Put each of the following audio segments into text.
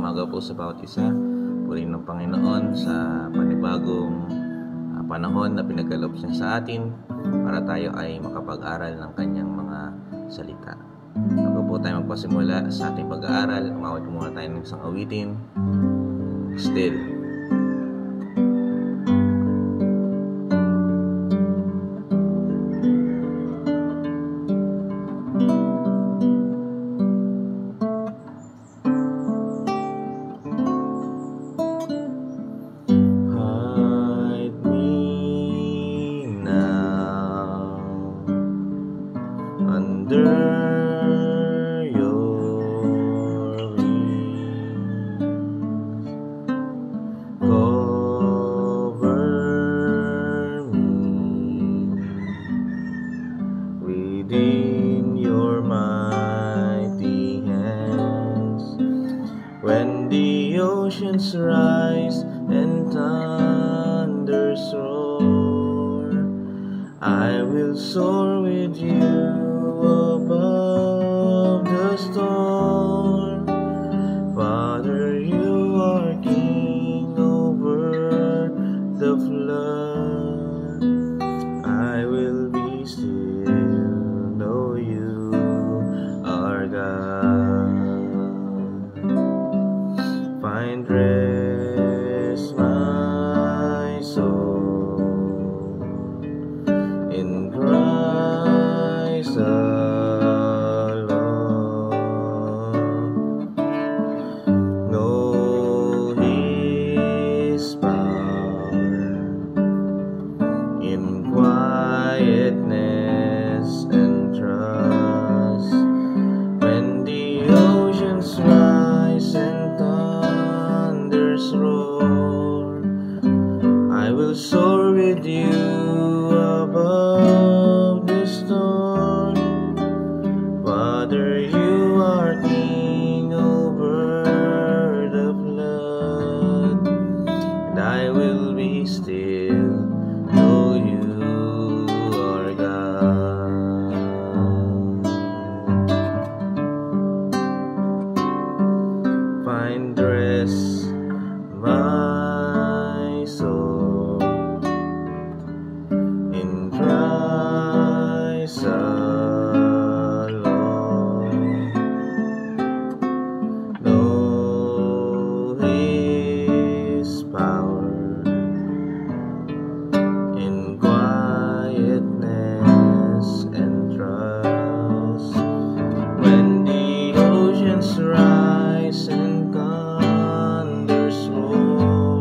umaga po sa bawat isa. Purihin ng Panginoon sa panibagong panahon na pinagkaloob niya sa atin para tayo ay makapag-aral ng kanyang mga salita. Bago po tayo magpasimula sa ating pag-aaral, umawat po muna tayo ng isang awitin. Still. Under your wings, cover me within your mighty hands. When the oceans rise and thunders roar, I will soar with you above the storm. Father, you are king over the flood. I will be still, know you are God. Find rest, my soul, in Christ alone. Know His power in quietness and trust. When the oceans rise and thunders roar, I will soar with you above the storm. Father, you are king over the flood, and I will be still, know you are God. Find rest, my soul, in Christ alone. Know His power in quietness and trust. When the oceans rise and thunders roar,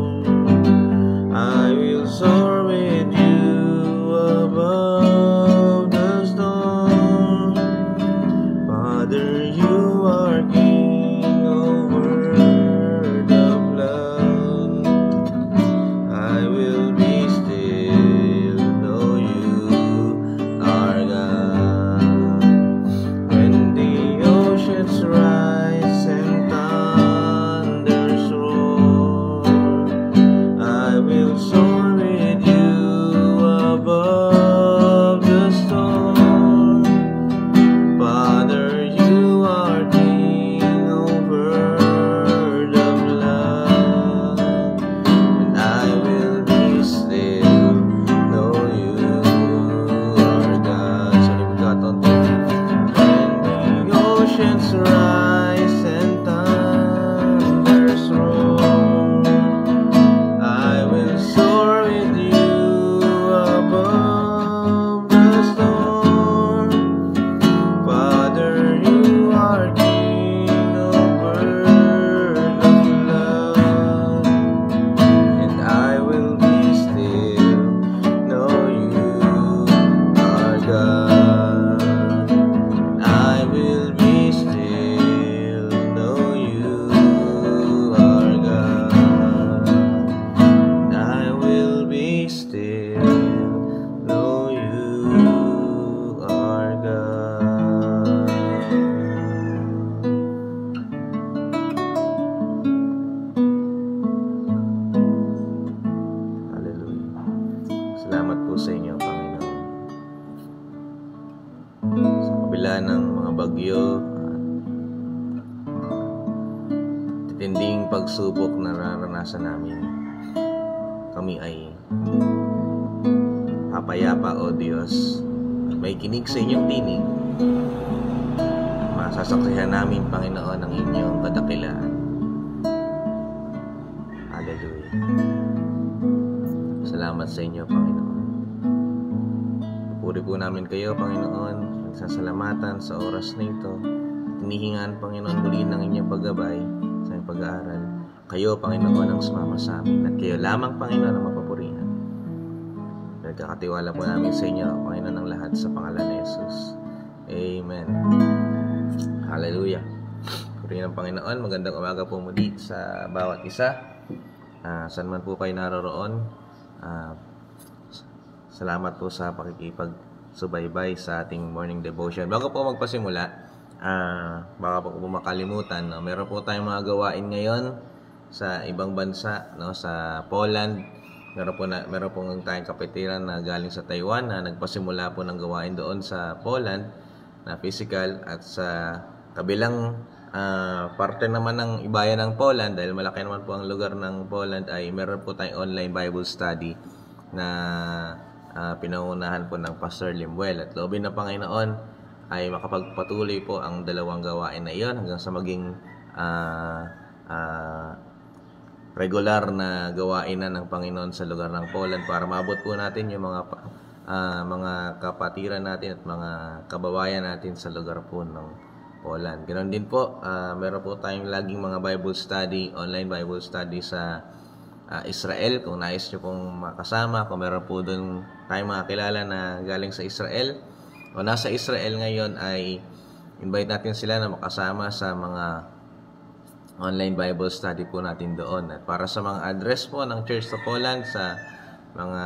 tinding pagsubok na nararanasan namin, kami ay papayapa, O Diyos, at may kinig sa inyong tinig. Masasaksihan namin, Panginoon, ang inyong kadakilaan. Hallelujah. Salamat sa inyo, Panginoon. Puri po namin kayo, Panginoon. Nagsasalamatan sa oras na ito. Hinihingan, Panginoon, muli ng inyong paggabay sa inyong pag-aaral. Kayo, Panginoon, ang sumama sa amin. At kayo lamang, Panginoon, ang mapapurihan. Nagkakatiwala po namin sa inyo, Panginoon, ng lahat sa pangalan ni Jesus. Amen. Hallelujah. Purihin ng Panginoon. Magandang umaga po muli sa bawat isa. Saan man po kayo naroroon. Salamat po sa pakikipagsubaybay sa ating morning devotion. Bago po magpasimula, baka po makalimutan, no? Meron po tayong mga gawain ngayon sa ibang bansa, no? Sa Poland. Meron po tayong kapatiran na galing sa Taiwan na nagpasimula po ng gawain doon sa Poland na physical, at sa kabilang parte naman ng ibayan ng Poland, dahil malaki naman po ang lugar ng Poland, ay meron po tayong online Bible study na pinangunahan po ng Pastor Limuel. At loobin ng Panginoon ay makapagpatuloy po ang dalawang gawain na iyon hanggang sa maging regular na gawain na ng Panginoon sa lugar ng Poland, para maabot po natin yung mga kapatiran natin at mga kababayan natin sa lugar po ng Poland. Ganoon din po, meron po tayong laging mga Bible study, online Bible study sa Israel. Kung nais nyo pong makasama, kung meron po doon tayong mga kilala na galing sa Israel o nasa Israel ngayon, ay invite natin sila na makasama sa mga online Bible study po natin doon. At para sa mga address po ng Church sa Poland, sa mga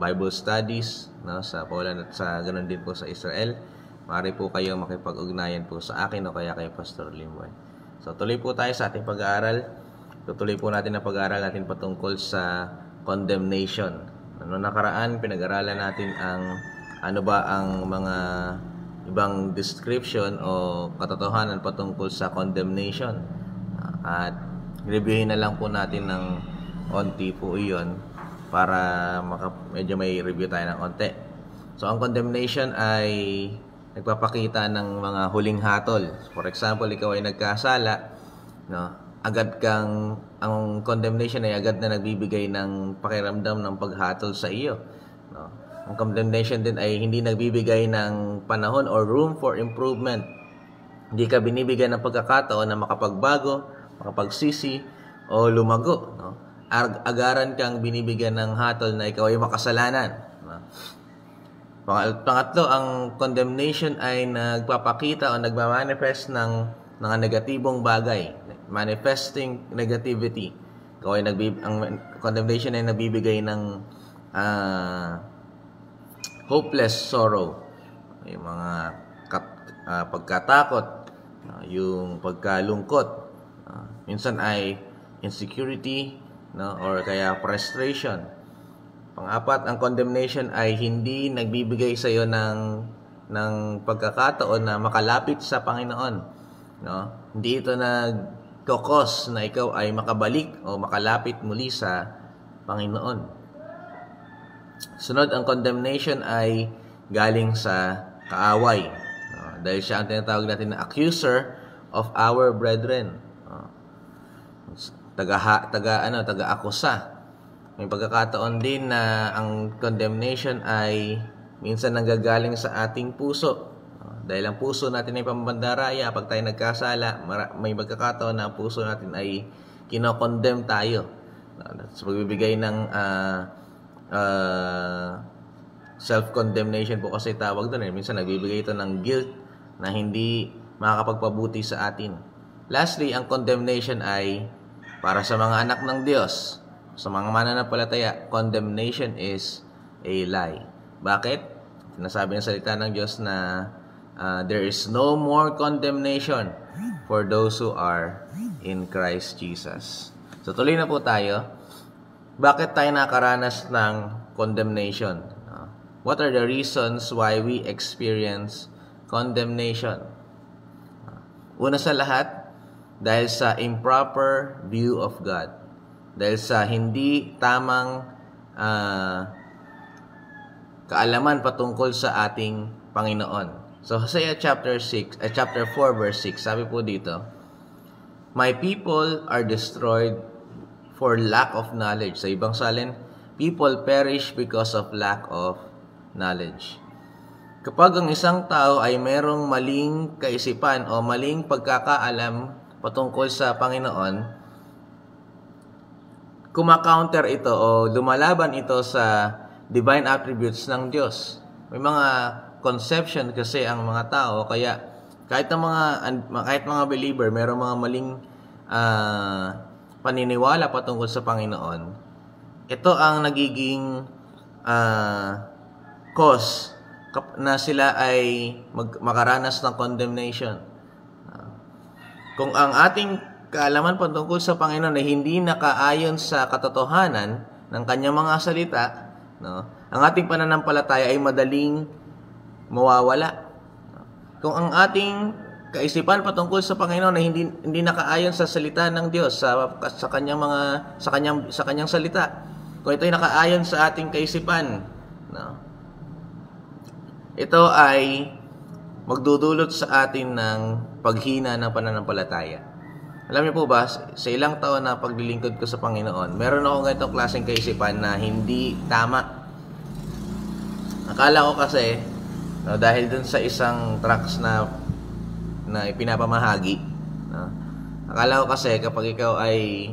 Bible studies, no, sa Poland at sa ganoon din po sa Israel, maaari po kayo makipag-ugnayan po sa akin o kaya kay Pastor Limuel. So tuloy po tayo sa ating pag-aaral. Tutuloy po natin ang pag-aaral natin patungkol sa condemnation. Nakaraan, pinag-aralan natin ano ba ang mga ibang description o katotohanan patungkol sa condemnation. At reviewin na lang po natin ng onti po iyon para medyo may review tayo ng onti. So ang condemnation ay nagpapakita ng mga huling hatol. For example, ikaw ay nagkasala, no? Ang condemnation ay agad na nagbibigay ng pakiramdam ng paghatol sa iyo, no? Ang condemnation din ay hindi nagbibigay ng panahon or room for improvement. Hindi ka binibigyan ng pagkakataon na makapagbago, makapagsisi o lumago, no? Agaran kang binibigyan ng hatol na ikaw ay makasalanan, no? Pangatlo, ang condemnation ay nagpapakita o nagmamanifest ng mga negatibong bagay, manifesting negativity. Ang condemnation ay nabibigay ng hopeless sorrow, yung mga pagkatakot, yung pagkalungkot, minsan ay insecurity, no, or kaya frustration. Pang-apat, ang condemnation ay hindi nagbibigay sa iyo ng pagkakataon na makalapit sa Panginoon, no? Hindi ito nagkokos na ikaw ay makabalik o makalapit muli sa Panginoon. Sunod, ang condemnation ay galing sa kaaway, no? Dahil siya ang tinatawag natin na accuser of our brethren, no? Taga-akusa. May pagkakataon din na ang condemnation ay minsan nanggagaling sa ating puso. Dahil ang puso natin ay pambandaraya, pag tayo nagkasala, may pagkakataon na ang puso natin ay kinokondemn tayo. Sa pagbibigay ng self-condemnation po kasi tawag doon. Minsan nagbibigay ito ng guilt na hindi makakapagpabuti sa atin. Lastly, ang condemnation ay para sa mga anak ng Diyos. Sa mga mananampalataya, condemnation is a lie. Bakit? Sinasabi ng salita ng Diyos na there is no more condemnation for those who are in Christ Jesus. So tuloy na po tayo. Bakit tayo nakaranas ng condemnation? What are the reasons why we experience condemnation? Una sa lahat, dahil sa improper view of God, dahil sa hindi tamang kaalaman patungkol sa ating Panginoon. So Hosea chapter 4 verse 6, sabi po dito, "My people are destroyed for lack of knowledge." Sa ibang salin, people perish because of lack of knowledge. Kapag ang isang tao ay merong maling kaisipan o maling pagkakaalam patungkol sa Panginoon, kumakounter ito o lumalaban ito sa divine attributes ng Diyos. May mga conception kasi ang mga tao, kaya kahit mga believer, merong mga maling paniniwala patungkol sa Panginoon. Ito ang nagiging cause na sila ay makaranas ng condemnation. Kung ang ating kaalaman patungkol sa Panginoon ay hindi nakaayon sa katotohanan ng kanyang mga salita, ang ating pananampalataya ay madaling mawawala. Kung ang ating kaisipan patungkol sa Panginoon ay hindi nakaayon sa salita ng Diyos, sa kanyang salita, kung ito ay nakaayon sa ating kaisipan, ito ay magdudulot sa atin ng paghina ng pananampalataya. Alam niyo po ba, sa ilang taon na paglilingkod ko sa Panginoon, meron akong ganitong klaseng kaisipan na hindi tama. Akala ko kasi, dahil dun sa isang tracts na ipinapamahagi, akala ko kasi kapag ikaw ay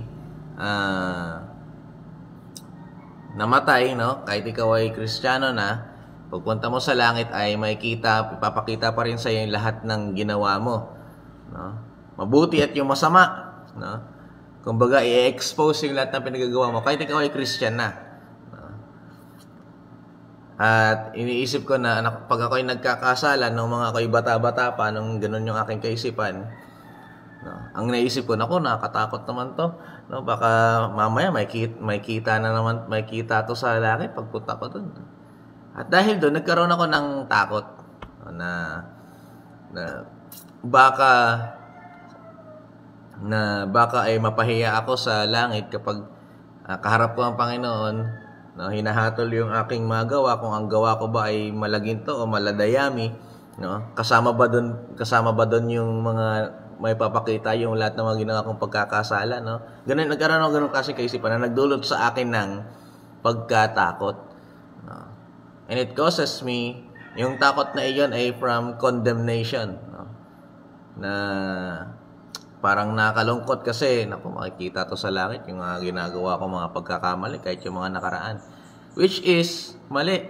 namatay, kahit ikaw ay Kristiyano na, pagpunta mo sa langit ay ipapakita pa rin sa iyo yung lahat ng ginawa mo. Mabuti at yung masama. Kumbaga, i-expose yung lahat ng pinagagawa mo, kahit ikaw ay Christian na. At iniisip ko na, pag ako ay nagkakasala, nung mga ako'y bata-bata pa, nung ganun yung aking kaisipan, ang naisip ko, nakakatakot naman to. Baka mamaya may kita to sa langit pagpunta ko dun. At dahil doon, nagkaroon ako ng takot na baka ay mapahiya ako sa langit kapag kaharap ko ang Panginoon, hinahatol yung aking magawa, kung ang gawa ko ba ay malaginto o maladayami, kasama ba doon yung mga may papakita yung lahat ng mga ginawa kong pagkakasala, nagkaroon ako ganun kasi kaisipan na nagdulot sa akin ng pagkatakot. And it causes me, yung takot na iyon ay from condemnation. Na parang nakalungkot kasi, makikita to sa langit, yung ginagawa ko mga pagkakamali, kahit yung mga nakaraan. Which is mali.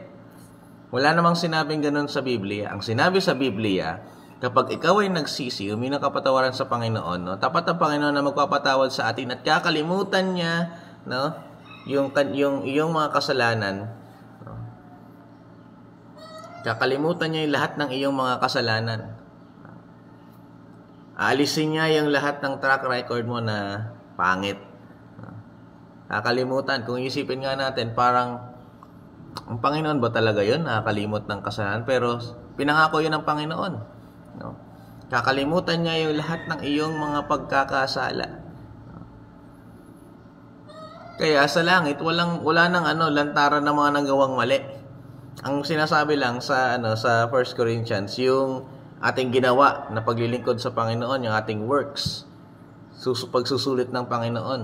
Wala namang sinabing ganun sa Biblia. Ang sinabi sa Biblia, kapag ikaw ay nagsisi, humingi ng kapatawaran sa Panginoon, tapat ang Panginoon na magpapatawad sa atin at kakalimutan niya yung mga kasalanan. Kakalimutan niya yung lahat ng iyong mga kasalanan. Aalisin niya yung lahat ng track record mo na pangit. Kakalimutan. Kung isipin nga natin, parang ang Panginoon ba talaga yun? Nakakalimot ng kasalanan. Pero pinangako yun ng Panginoon. Kakalimutan niya yung lahat ng iyong mga pagkakasala. Kaya sa langit, wala nang lantaran ng mga nagawang mali. Ang sinasabi lang sa 1 Corinthians, yung ating ginawa na paglilingkod sa Panginoon, yung ating works, pagsusulit ng Panginoon.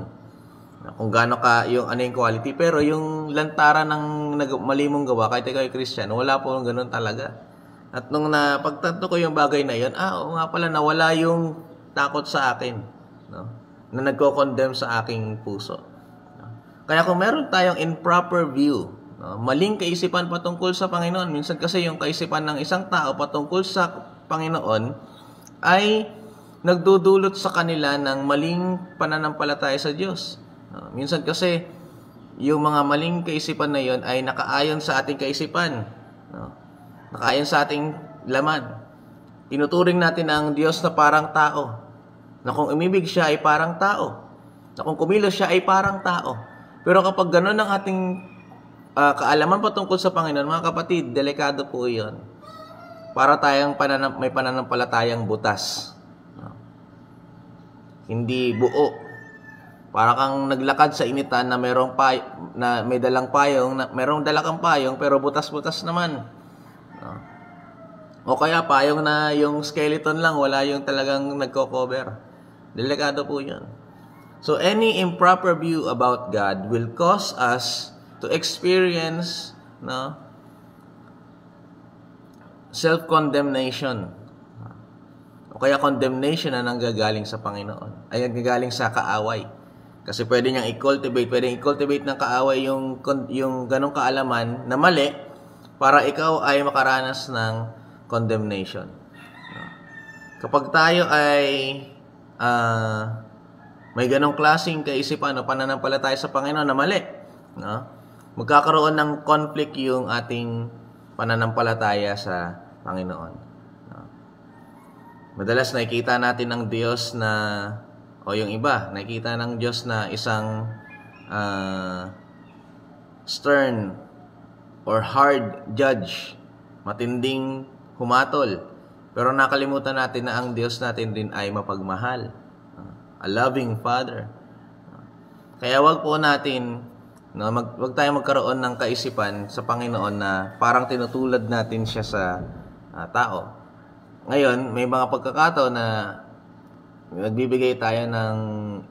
Kung gaano ka yung quality, pero yung lantaran ng mali mong gawa, kahit ikaw ay Christian, wala po ganun talaga. At nung napagtanto ko yung bagay na yun, oo nga pala, nawala yung takot sa akin, na nagko-condemn sa aking puso. Kaya kung meron tayong improper view, maling kaisipan patungkol sa Panginoon. Minsan kasi yung kaisipan ng isang tao patungkol sa Panginoon ay nagdudulot sa kanila ng maling pananampalataya sa Diyos. Minsan kasi yung mga maling kaisipan na yon ay nakaayon sa ating kaisipan. Nakaayon sa ating laman. Tinuturing natin ang Diyos na parang tao. Na kung umibig siya ay parang tao. Na kung kumilos siya ay parang tao. Pero kapag gano'n ang ating kaalaman patungkol sa Panginoon, mga kapatid, delikado po iyon. Para tayong may pananampalatayang butas. hindi buo. Para kang naglakad sa initan na may dalang payong, merong dala kang payong pero butas-butas naman. No? O kaya payong na yung skeleton lang, wala yung talagang nagko-cover. Delikado po 'yun. So any improper view about God will cause us to experience, no, self-condemnation. O kaya condemnation na nanggagaling sa Panginoon. Ay nanggagaling sa kaaway. Kasi pwede niyang i-cultivate ng kaaway yung ganong kaalaman na mali para ikaw ay makaranas ng condemnation. Kapag tayo ay may ganong klaseng kaisipan o pananampalataya sa Panginoon na mali, no? Magkakaroon ng conflict yung ating pananampalataya sa Panginoon. No? Madalas nakikita natin ang Diyos na o yung iba, nakikita ng Diyos na isang stern or hard judge, matinding humatol. Pero nakalimutan natin na ang Diyos natin din ay mapagmahal, a loving Father. Kaya wag po natin, no, wag tayong magkaroon ng kaisipan sa Panginoon na parang tinutulad natin siya sa tao. Ngayon, may mga pagkakataon na nagbibigay tayo ng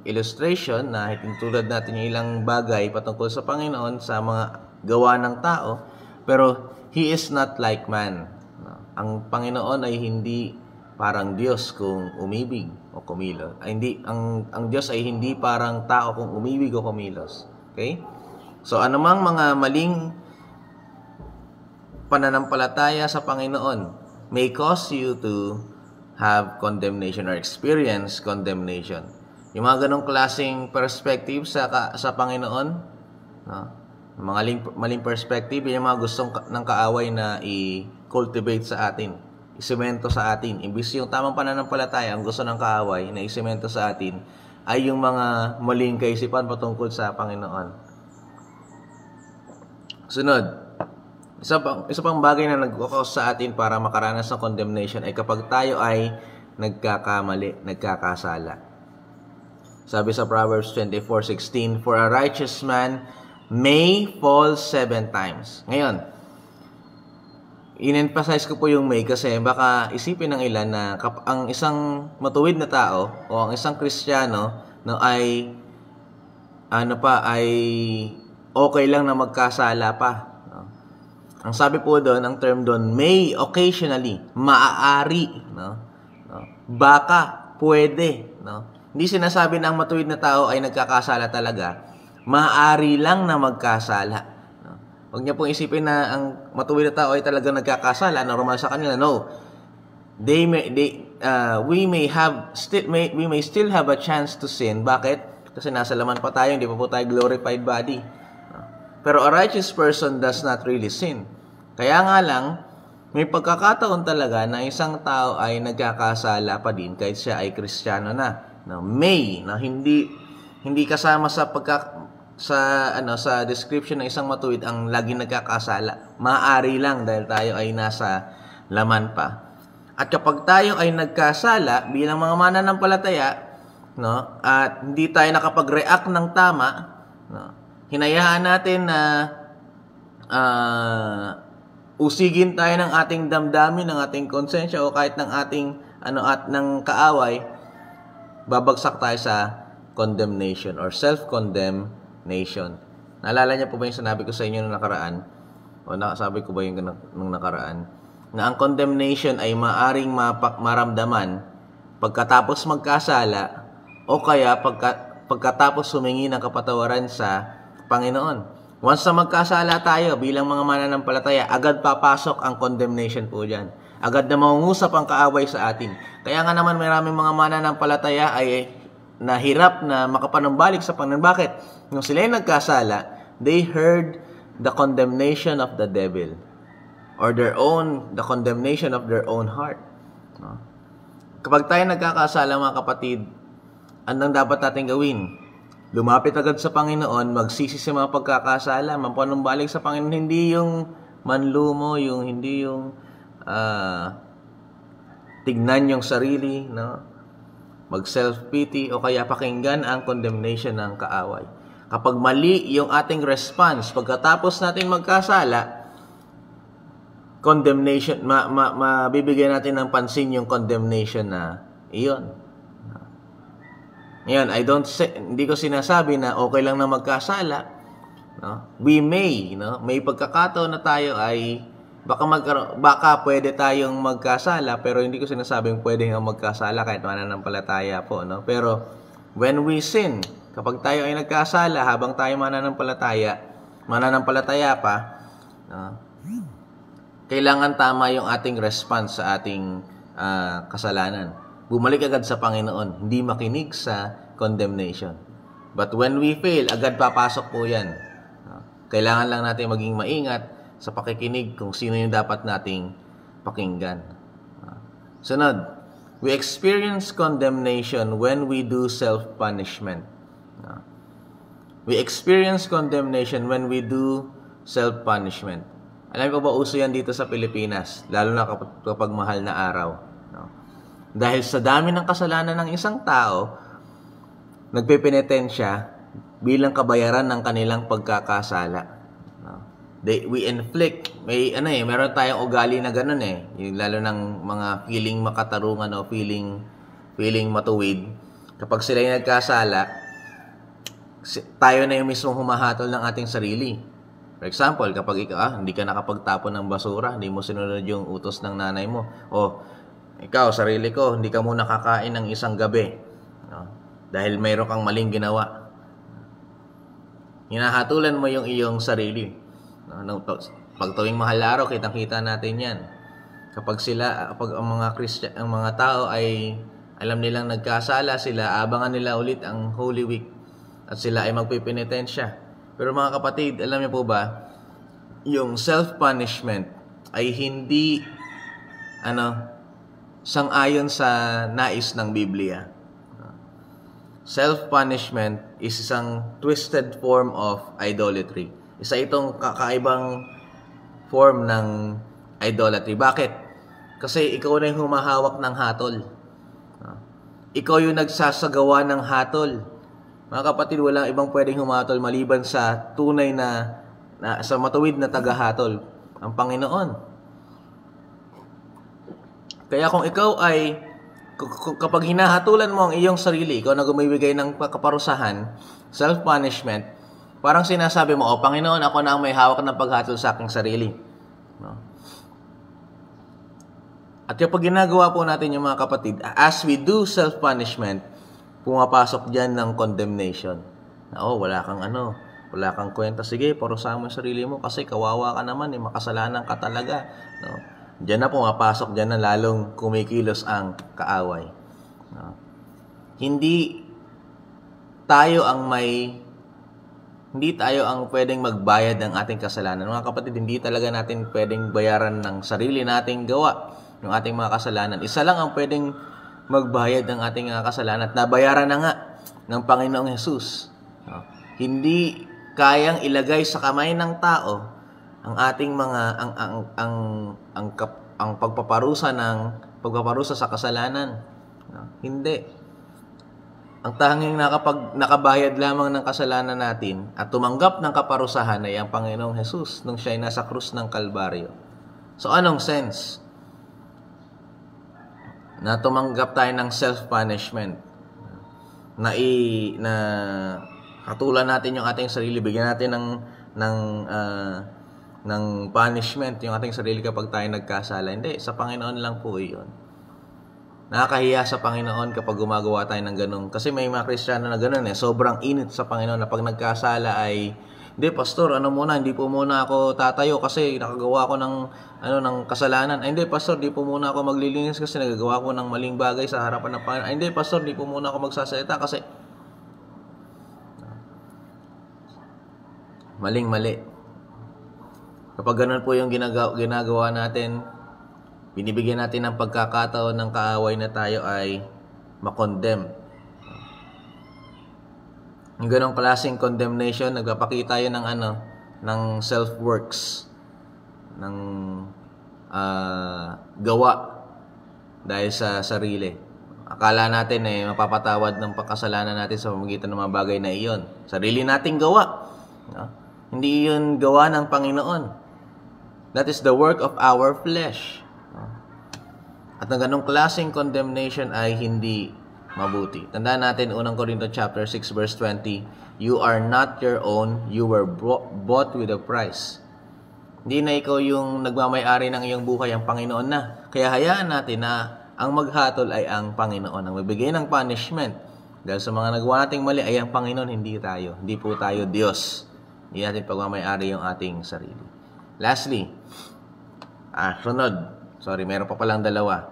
illustration na tinutulad natin yung ilang bagay patungkol sa Panginoon sa mga gawa ng tao, pero He is not like man. No? Ang Panginoon ay hindi parang Diyos kung umibig o kumilos. Ang Diyos ay hindi parang tao kung umibig o kumilos. Okay? So anumang mga maling pananampalataya sa Panginoon may cause you to have condemnation or experience condemnation. Yung mga ganong klaseng perspective sa Panginoon, no? Mga maling perspective, yung mga gustong ng kaaway na i-cultivate sa atin, isemento sa atin. Imbis yung tamang pananampalataya, ang gusto ng kaaway na isemento sa atin ay yung mga maling kaisipan patungkol sa Panginoon. Sunod, isa pang bagay na nag-cause sa atin para makaranas ng condemnation ay kapag tayo ay nagkakamali, nagkakasala. Sabi sa Proverbs 24:16, "For a righteous man may fall 7 times." Ngayon, in-emphasize ko po yung may kasi baka isipin ng ilan na ang isang matuwid na tao o ang isang Kristiyano no, ay okay lang na magkasala pa. Ang sabi po doon, ang term doon, may occasionally, maaari, no? Baka, pwede, no? Hindi sinasabi na ang matuwid na tao ay nagkakasala talaga. Maaari lang na magkasala. No? Huwag niyo pong isipin na ang matuwid na tao ay talaga nagkakasala, normal sa kanila. No. We may still have a chance to sin. Bakit? Kasi nasa laman pa tayo, hindi pa po tayo glorified body. Pero a righteous person does not really sin. Kaya nga lang, may pagkakataon talaga na isang tao ay nagkakasala pa din kahit siya ay Kristiyano na. No, may na hindi kasama sa description ng isang matuwid ang laging nagkakasala. Maaari lang dahil tayo ay nasa laman pa. At kapag tayo ay nagkasala bilang mga mananampalataya, no, at hindi tayo nakapag-react ng tama, no, hinayaan natin na usigin tayo ng ating damdamin, ng ating konsensya o kahit ng ating at ng kaaway, babagsak tayo sa condemnation or self-condemnation. Naalala niyo po ba yung sinabi ko sa inyo nung nakaraan? O nakasabi ko ba yung nung nakaraan? Na ang condemnation ay maaring maramdaman pagkatapos magkasala o kaya pagkatapos humingi ng kapatawaran sa Panginoon. Once na magkasala tayo bilang mga mananampalataya, agad papasok ang condemnation po dyan. Agad na mangungusap ang kaaway sa atin. Kaya nga naman maraming mga mananampalataya ay nahirap na makapanumbalik sa Panginoon. Bakit? Nung sila ay nagkasala, they heard the condemnation of the devil or the condemnation of their own heart. No? Kapag tayo nagkakasala mga kapatid, anong dapat natin gawin? Lumapit agad sa Panginoon, magsisi sa mga pagkakasala, mapanumbalik sa Panginoon, hindi yung manlumo, hindi yung tignan yung sarili, no? mag-self-pity, o kaya pakinggan ang condemnation ng kaaway. Kapag mali yung ating response, pagkatapos natin magkasala, condemnation, mabibigyan natin ng pansin yung condemnation na iyon. Ngayon, hindi ko sinasabi na okay lang na magkasala. No? We may, may pagkakataon na tayo ay baka pwede tayong magkasala, pero hindi ko sinasabing pwede nga magkasala kahit mananampalataya po, no? Pero when we sin, kapag tayo ay nagkasala habang tayo mananampalataya pa, no? Kailangan tama yung ating response sa ating kasalanan. Bumalik agad sa Panginoon, hindi makinig sa condemnation. But when we fail, agad papasok po yan. Kailangan lang natin maging maingat sa pakikinig kung sino yung dapat nating pakinggan. Sunod, we experience condemnation when we do self-punishment. We experience condemnation when we do self-punishment. Alam ko ba, uso yan dito sa Pilipinas, lalo na kapag mahal na araw. Dahil sa dami ng kasalanan ng isang tao, nagpepenitensya bilang kabayaran ng kanilang pagkakasala. We inflict, meron tayong ugali na ganun yung lalo ng mga feeling makatarungan o feeling matuwid. Kapag sila yung nagkasala, tayo na yung mismong humahatol ng ating sarili. For example, kapag ikaw, hindi ka nakapagtapon ng basura, hindi mo sinunod yung utos ng nanay mo, o ikaw, sarili ko, hindi ka muna kakain ng isang gabi, dahil mayroon kang maling ginawa. Hinahatulan mo yung iyong sarili. Pag tuwing mahal na araw, kitang-kita natin yan. Kapag ang mga tao ay alam nilang nagkasala sila, abangan nila ulit ang Holy Week at sila ay magpipinitensya. Pero mga kapatid, alam niyo po ba, yung self-punishment ay hindi sang-ayon sa nais ng Biblia. Self-punishment is isang twisted form of idolatry. Isa itong kakaibang form ng idolatry. Bakit? Kasi ikaw na yung humahawak ng hatol. Ikaw yung nagsasagawa ng hatol. Mga kapatid, walang ibang pwedeng humatol maliban sa tunay na sa matuwid na tagahatol, ang Panginoon. Kaya kung ikaw ay, kapag hinahatulan mo ang iyong sarili, ikaw na gumibigay ng kaparusahan, self-punishment, parang sinasabi mo, Panginoon, ako na ang may hawak ng paghatol sa aking sarili. At kapag ginagawa po natin yung mga kapatid, as we do self-punishment, pumapasok dyan ng condemnation. Wala kang kwenta. Sige, parusahan mo yung sarili mo kasi kawawa ka naman, makasalanan ka talaga. Diyan na pumapasok, dyan na lalong kumikilos ang kaaway. Hindi tayo ang pwedeng magbayad ng ating kasalanan. Mga kapatid, hindi talaga natin pwedeng bayaran ng sarili nating gawa yung ating mga kasalanan. Isa lang ang pwedeng magbayad ng ating kasalanan at nabayaran na nga ng Panginoong Hesus. Hindi kayang ilagay sa kamay ng tao ang ating mga ang pagpaparusa sa kasalanan. Hindi. Ang tanging nakabayad lamang ng kasalanan natin at tumanggap ng kaparusahan ay ang Panginoong Hesus nung siya ay nasa krus ng Kalbaryo. So anong sense na tumanggap tayo ng self-punishment, na hatulan natin yung ating sarili, bigyan natin ng punishment yung ating sarili kapag tayo nagkasala? Hindi, sa Panginoon lang po iyon. Nakakahiya sa Panginoon kapag gumagawa tayo ng ganun. Kasi may mga Kristiyano na ganun sobrang init sa Panginoon na pag nagkasala ay, hindi, pastor, hindi po muna ako tatayo kasi nakagawa ko ng kasalanan. Hindi, pastor, di po muna ako maglilinis kasi nagagawa ko ng maling bagay sa harapan ng Panginoon. Hindi, pastor, di po muna ako magsasalita kasi maling-mali. Kapag ganun po yung ginagawa natin, binibigyan natin ng pagkakataon ng kaaway na tayo ay makondemn. Yung ganong klaseng condemnation, nagpapakita yun ng self-works, ng gawa dahil sa sarili. Akala natin mapapatawad ng pagkasalanan natin sa pamamagitan ng mga bagay na iyon. Sarili nating gawa. No? Hindi iyon gawa ng Panginoon. That is the work of our flesh. No? At ang ganong klaseng condemnation ay hindi mabuti. Tandaan natin, 1 Corinto chapter 6 verse 20, you are not your own, you were bought with a price. Hindi na ikaw yung nagmamay-ari ng iyong buhay, ang Panginoon na. Kaya hayaan natin na ang maghatol ay ang Panginoon. Ang magbigay ng punishment dahil sa mga nagawa nating mali ay ang Panginoon, hindi tayo. Hindi po tayo Diyos. Hindi natin pagmamay-ari yung ating sarili. Lastly, sunod. Sorry, meron pa palang dalawa.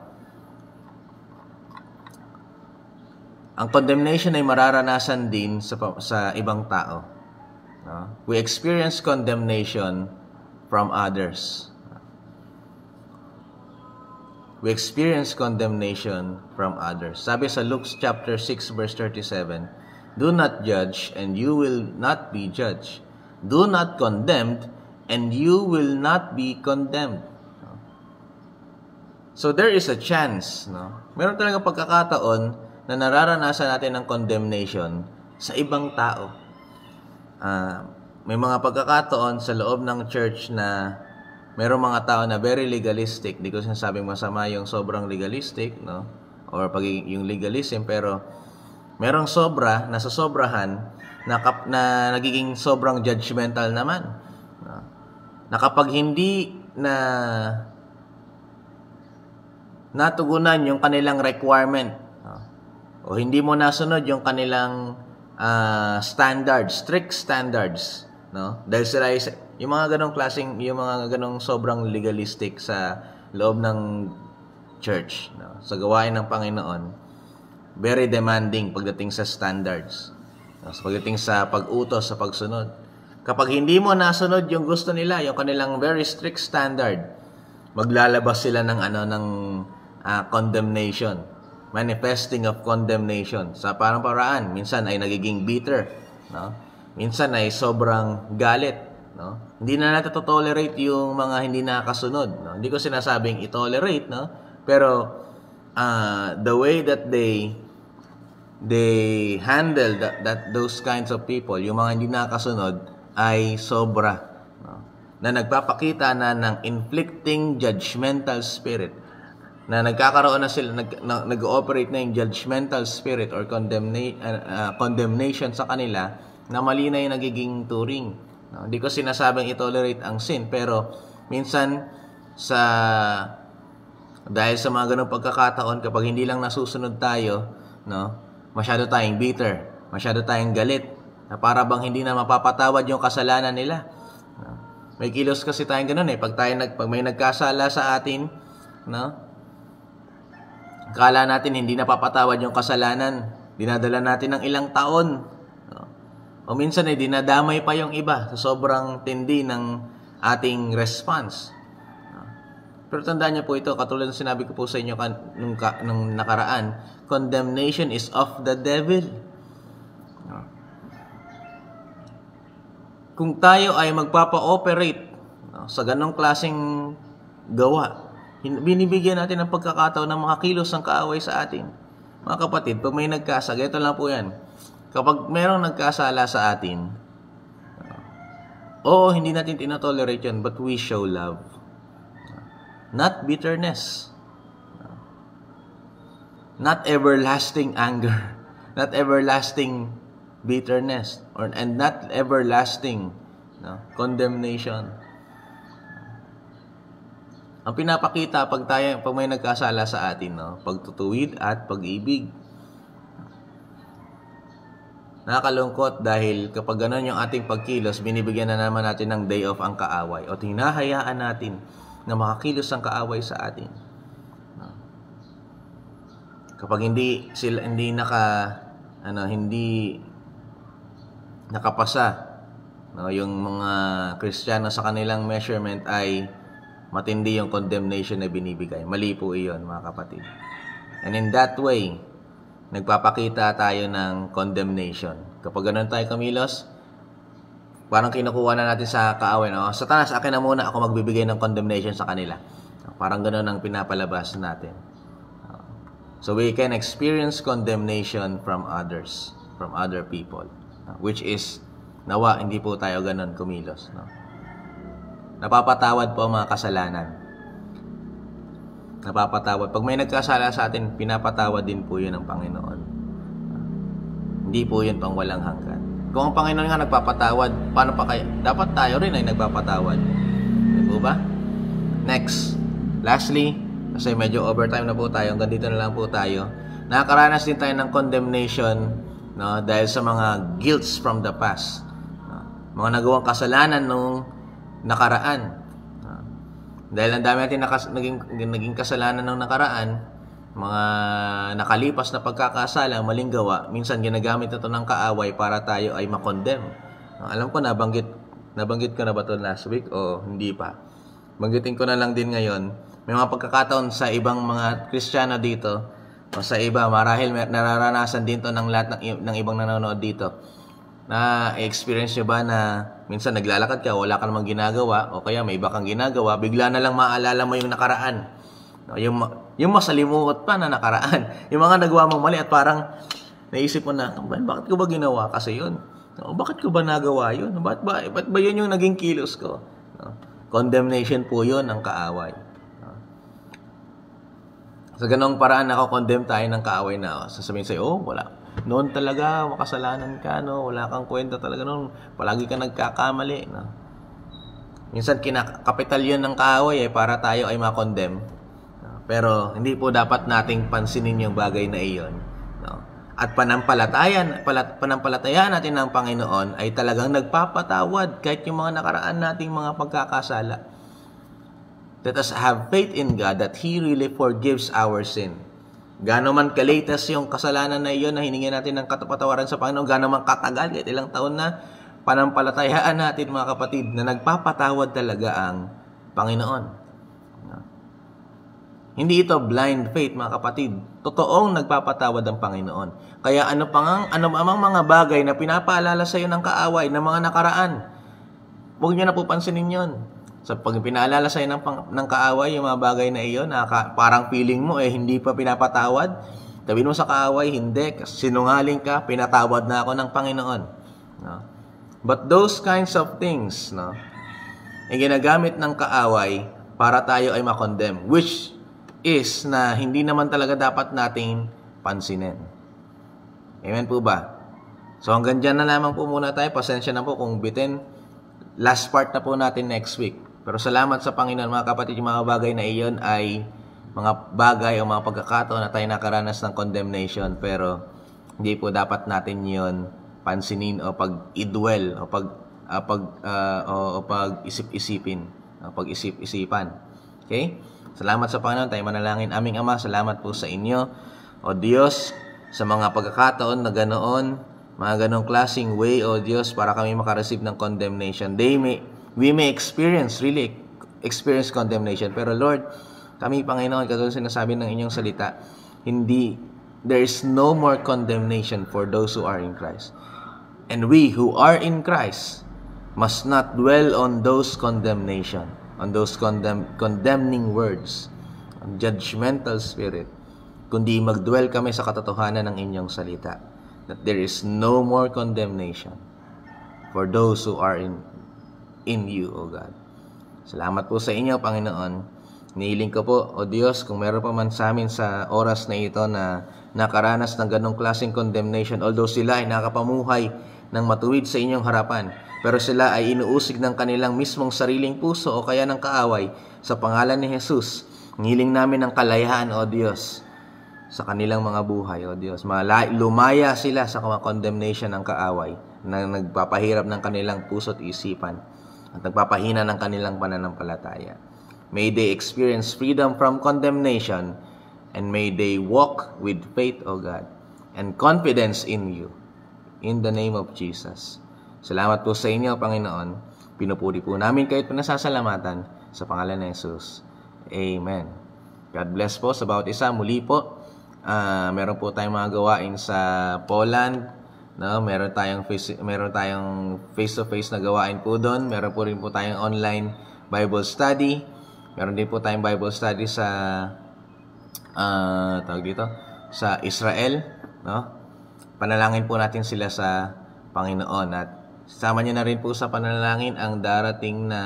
Ang condemnation ay mararanasan din sa ibang tao. No? We experience condemnation from others. We experience condemnation from others. Sabi sa Luke chapter 6 verse 37, do not judge and you will not be judged. Do not condemn and you will not be condemned. So there is a chance, no? Meron talagang pagkakataon na nararanasan natin ng condemnation sa ibang tao. May mga pagkakataon sa loob ng church na mayroong mga tao na very legalistic. Di ko sinasabing masama yung sobrang legalistic, no? Or yung legalism, pero merong sobra, nasa sobrahan, na nagiging sobrang judgmental naman. No? Na kapag hindi na natugunan yung kanilang requirement, no? O hindi mo nasunod yung kanilang standards, strict standards, no? Dahil sila yung mga ganong klaseng, yung mga ganong sobrang legalistic sa loob ng church, no? Sa gawain ng Panginoon, very demanding pagdating sa standards, no? Pagdating sa pag-utos, sa pagsunod. Kapag hindi mo nasunod yung gusto nila, yung kanilang very strict standard, maglalabas sila ng condemnation, manifesting of condemnation sa parang paraan. Minsan ay nagiging bitter, no? Minsan ay sobrang galit, no? Hindi na natin to-tolerate yung mga hindi nakakasunod, no? Hindi ko sinasabing i-tolerate, no? Pero the way that they handle those kinds of people, yung mga hindi nakakasunod, ay sobra, no? Na nagpapakita na ng inflicting judgmental spirit, na nagkakaroon na sila, nag-ooperate na yung judgmental spirit or condemnation sa kanila, na mali na yung nagiging turing. No? Hindi ko sinasabing i-tolerate ang sin, pero minsan dahil sa mga ganung pagkakataon, kapag hindi lang nasusunod tayo, no, masyado tayong bitter, masyado tayong galit, na para bang hindi na mapapatawad yung kasalanan nila. No? May kilos kasi tayong ganun pag may nagkasala sa atin, no, akala natin hindi napapatawad yung kasalanan, dinadala natin ng ilang taon. O minsan dinadamay pa yung iba sa sobrang tindi ng ating response. Pero tandaan niyo po ito, katulad ng sinabi ko po sa inyo nung nakaraan, condemnation is of the devil. Kung tayo ay magpapa-operate sa ganong klaseng gawa, binibigyan natin ng pagkakataon ng mga kilos ng kaaway sa atin. Mga kapatid, pag may nagkasala, ito lang po yan. Kapag merong nagkasala sa atin, hindi natin tinatolerate yun, but we show love. Not bitterness. Not everlasting anger. Not everlasting bitterness. And not everlasting condemnation. Ang pinapakita pag may nagkasala sa atin, pagtutuwid at pag-ibig. Nakakalungkot dahil kapag gano'n yung ating pagkilos, binibigyan na naman natin ng day off ang kaaway o hinahayaan natin na makakilos ang kaaway sa atin. Kapag hindi nakapasa, yung mga Kristiyano sa kanilang measurement, ay matindi yung condemnation na binibigay. Mali po iyon, mga kapatid. And in that way, nagpapakita tayo ng condemnation. Kapag ganun tayo kamilos, parang kinukuha na natin sa kaaway, Satanas, akin na muna, ako magbibigay ng condemnation sa kanila. Parang ganun ang pinapalabas natin. So we can experience condemnation from others, from other people, which is, nawa, hindi po tayo ganun kumilos. No? Napapatawad po ang mga kasalanan. Napapatawad. Pag may nagkasala sa atin, pinapatawad din po yun ng Panginoon. Hindi po yun pang walang hanggan. Kung ang Panginoon nga nagpapatawad, paano pa kaya? Dapat tayo rin ay nagpapatawad. Di po ba? Next. Lastly, kasi medyo overtime na po tayo, hanggang dito na lang po tayo. Nakakaranas din tayo ng condemnation, no, dahil sa mga guilts from the past. Mga nagawang kasalanan nung nakaraan. Dahil ang dami natin naging kasalanan ng nakaraan, mga nakalipas na pagkakasala, maling gawa, minsan ginagamit ito ng kaaway para tayo ay makondem. Alam ko, nabanggit ko na ba ito last week o hindi pa? Banggitin ko na lang din ngayon. May mga pagkakataon sa ibang mga Kristiyano dito, o sa iba, marahil nararanasan din to ng lahat ng ibang nanonood dito. Na-experience nyo ba na minsan naglalakad ka, wala ka namang ginagawa, o kaya may iba kang ginagawa, bigla na lang maalala mo yung nakaraan. Yung masalimuot pa na nakaraan. Yung mga nagawa mong mali at parang naisip mo na, bakit ko ba ginawa kasi yun? Bakit ko ba nagawa yun? Ba't ba yun yung naging kilos ko? Condemnation po yun ng kaaway. Sa ganong paraan, condemn tayo ng kaaway na sasabihin sa'yo, wala. Noon talaga, makasalanan ka, no? Wala kang kwenta talaga noon. Palagi ka nagkakamali, no? Minsan, kinakapital yun ng kaaway para tayo ay makondem. Pero, hindi po dapat nating pansinin yung bagay na iyon. No? At panampalatayaan natin ng Panginoon ay talagang nagpapatawad kahit yung mga nakaraan nating mga pagkakasala. Let us have faith in God that He really forgives our sin. Gaano man kalatas yung kasalanan na iyon na hiningi natin ng katapatawaran sa Panginoon, gaano man katagal, kahit ilang taon na, panampalatayaan natin mga kapatid na nagpapatawad talaga ang Panginoon. Hindi ito blind faith mga kapatid. Totoong nagpapatawad ang Panginoon. Kaya ano amang mga bagay na pinapaalala sa iyo ng kaaway, ng mga nakaraan, huwag niyo na po pansinin yun. So, pag pinaalala sa'yo ng kaaway, yung mga bagay na iyon, parang feeling mo, hindi pa pinapatawad. Sabihin mo sa kaaway, hindi, sinungaling ka, pinatawad na ako ng Panginoon. No? But those kinds of things, no, ay ginagamit ng kaaway para tayo ay makondem, which is na hindi naman talaga dapat nating pansinin. Amen po ba? So, hanggang dyan na lamang po muna tayo. Pasensya na po kung bitin. Last part na po natin next week. Pero salamat sa Panginoon mga kapatid, yung mga bagay na iyon ay mga bagay o mga pagkakataon na tayo nakaranas ng condemnation, pero hindi po dapat natin yon pansinin o pag-idwell o pag-isip-isipin o pag-isip-isipan. Okay? Salamat sa Panginoon. Tayo manalangin. Aming Ama, salamat po sa inyo, O Diyos, sa mga pagkakataon na ganoon, mga ganong klaseng way, O Diyos, para kami makareceive ng condemnation. We may experience condemnation. Pero Lord, kami, Panginoon, katulad sinasabi ng inyong salita, there is no more condemnation for those who are in Christ. And we who are in Christ must not dwell on those condemnation, on those condemning words, on judgmental spirit, kundi magdwell kami sa katotohanan ng inyong salita, that there is no more condemnation for those who are in you, O God. Salamat po sa inyo, Panginoon. Nihiling ko po, O Diyos, kung meron pa man sa amin sa oras na ito na nakaranas ng ganong klaseng condemnation, although sila ay nakapamuhay ng matuwid sa inyong harapan, pero sila ay inuusig ng kanilang mismong sariling puso o kaya ng kaaway, sa pangalan ni Jesus, nihiling namin ng kalayaan, O Diyos, sa kanilang mga buhay, O Diyos. Lumaya sila sa condemnation ng kaaway na nagpapahirap ng kanilang puso at isipan at nagpapahina ng kanilang pananampalataya. May they experience freedom from condemnation, and may they walk with faith, O God, and confidence in you. In the name of Jesus. Salamat po sa inyo, Panginoon. Pinupuri po namin kayo at pinasasalamatan sa pangalan ni Jesus. Amen. God bless po sa bawat isa. Muli po, meron po tayong mga gawain sa Poland. No, meron tayong face-to-face na gawain po doon. Meron po rin po tayong online Bible study. Meron din po tayong Bible study sa sa Israel, no? Panalangin po natin sila sa Panginoon at sama niyo na rin po sa panalangin ang darating na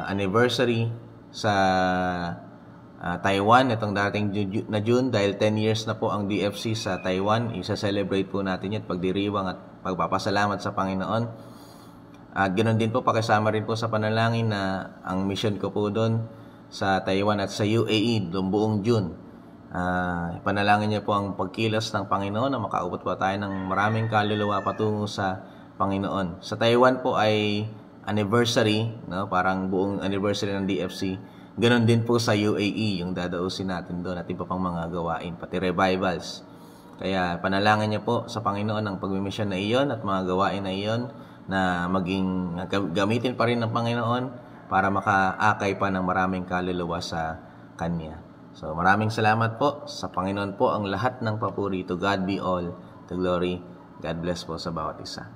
anniversary sa Taiwan, itong darating na June, dahil 10 years na po ang DFC sa Taiwan. Isa-celebrate po natin yan, pagdiriwang at pagpapasalamat sa Panginoon. At ganoon din po, pakisama rin po sa panalangin na ang mission ko po doon sa Taiwan at sa UAE buong June. Panalangin niyo po ang pagkilos ng Panginoon na makaabot po tayo ng maraming kaluluwa patungo sa Panginoon. Sa Taiwan po ay anniversary, no? Parang buong anniversary ng DFC. Ganon din po sa UAE, yung dadausin natin doon at iba pang mga gawain, pati revivals. Kaya panalangin niyo po sa Panginoon ang pagmimisyon na iyon at mga gawain na iyon na maging gamitin pa rin ng Panginoon para makaakay pa ng maraming kaluluwa sa Kanya. So maraming salamat po. Sa Panginoon po ang lahat ng papuri. To God be all the glory. God bless po sa bawat isa.